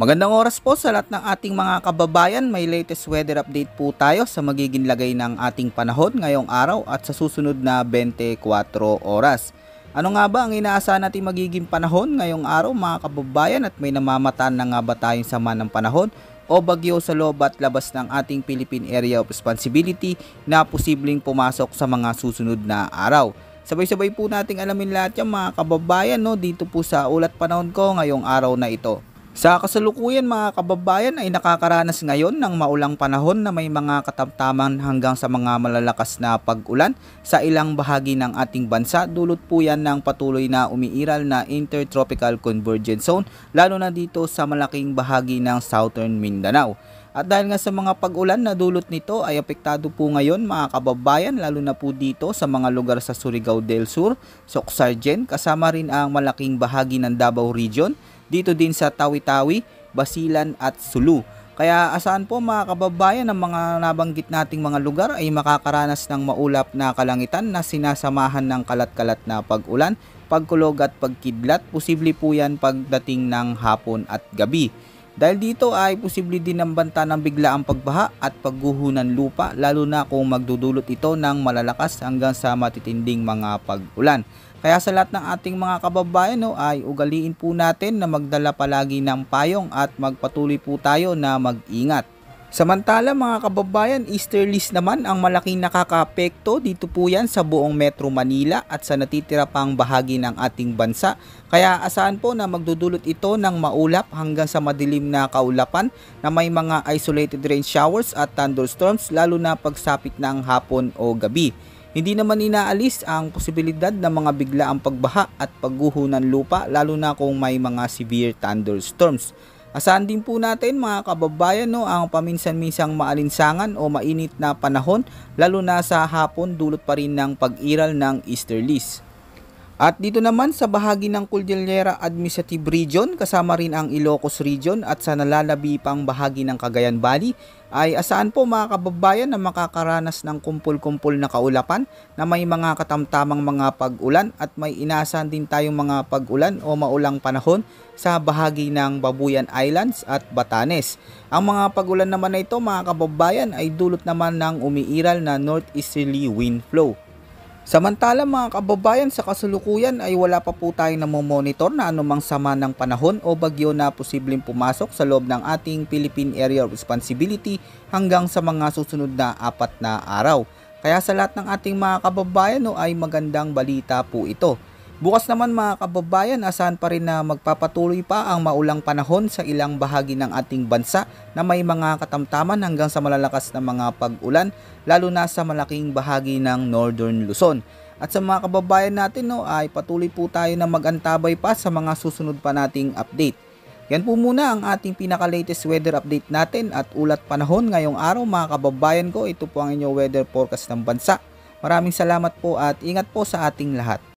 Magandang oras po sa lahat ng ating mga kababayan. May latest weather update po tayo sa magiging lagay ng ating panahon ngayong araw at sa susunod na 24 oras. Ano nga ba ang inaasahan natin magiging panahon ngayong araw mga kababayan, at may namamataan na nga ba tayong sama ng panahon o bagyo sa loob at labas ng ating Philippine Area of Responsibility na posibleng pumasok sa mga susunod na araw? Sabay-sabay po nating alamin lahat yan mga kababayan, dito po sa ulat panahon ko ngayong araw na ito. Sa kasalukuyan mga kababayan ay nakakaranas ngayon ng maulang panahon na may mga katamtaman hanggang sa mga malalakas na pag-ulan sa ilang bahagi ng ating bansa. Dulot po yan ng patuloy na umiiral na Intertropical Convergence Zone, lalo na dito sa malaking bahagi ng Southern Mindanao. At dahil nga sa mga pag-ulan na dulot nito ay apektado po ngayon mga kababayan, lalo na po dito sa mga lugar sa Surigao del Sur, Socsargen, kasama rin ang malaking bahagi ng Davao Region, dito din sa Tawi-Tawi, Basilan at Sulu. Kaya asahan po mga kababayan, ang mga nabanggit nating mga lugar ay makakaranas ng maulap na kalangitan na sinasamahan ng kalat-kalat na pag-ulan, pagkulog at pagkidlat. Posible po yan pagdating ng hapon at gabi. Dahil dito ay posible din ng banta ng biglaang pagbaha at pagguho ng lupa, lalo na kung magdudulot ito ng malalakas hanggang sa matitinding mga pag-ulan. Kaya sa lahat ng ating mga kababayan ay ugaliin po natin na magdala palagi ng payong at magpatuloy po tayo na mag-ingat. Samantala mga kababayan, easterlies naman ang malaking nakakaapekto. Dito po yan sa buong Metro Manila at sa natitira pang bahagi ng ating bansa. Kaya asahan po na magdudulot ito ng maulap hanggang sa madilim na kaulapan na may mga isolated rain showers at thunderstorms, lalo na pagsapit ng hapon o gabi. Hindi naman inaalis ang posibilidad ng mga biglaang pagbaha at pagguho ng lupa, lalo na kung may mga severe thunderstorms. Asahan din po natin mga kababayan ang paminsan-minsang maalinsangan o mainit na panahon, lalo na sa hapon, dulot pa rin ng pag-iral ng easterlies. At dito naman sa bahagi ng Cordillera Administrative Region, kasama rin ang Ilocos Region at sa nalalabi pang bahagi ng Cagayan Valley, ay asahan po mga kababayan na makakaranas ng kumpul-kumpul na kaulapan na may mga katamtamang mga pag-ulan, at may inaasahan din tayong mga pag-ulan o maulang panahon sa bahagi ng Babuyan Islands at Batanes. Ang mga pag-ulan naman na ito mga kababayan ay dulot naman ng umiiral na northeasterly wind flow. Samantala mga kababayan, sa kasalukuyan ay wala pa po tayong namomonitor na anumang sama ng panahon o bagyo na posibleng pumasok sa loob ng ating Philippine Area of Responsibility hanggang sa mga susunod na 4 na araw. Kaya sa lahat ng ating mga kababayan ay magandang balita po ito. Bukas naman mga kababayan, asahan pa rin na magpapatuloy pa ang maulang panahon sa ilang bahagi ng ating bansa na may mga katamtaman hanggang sa malalakas na mga pag-ulan, lalo na sa malaking bahagi ng Northern Luzon. At sa mga kababayan natin ay patuloy po tayo na mag-antabay pa sa mga susunod pa nating update. Yan po muna ang ating pinaka-latest weather update natin at ulat panahon ngayong araw mga kababayan ko. Ito po ang inyong weather forecast ng bansa. Maraming salamat po at ingat po sa ating lahat.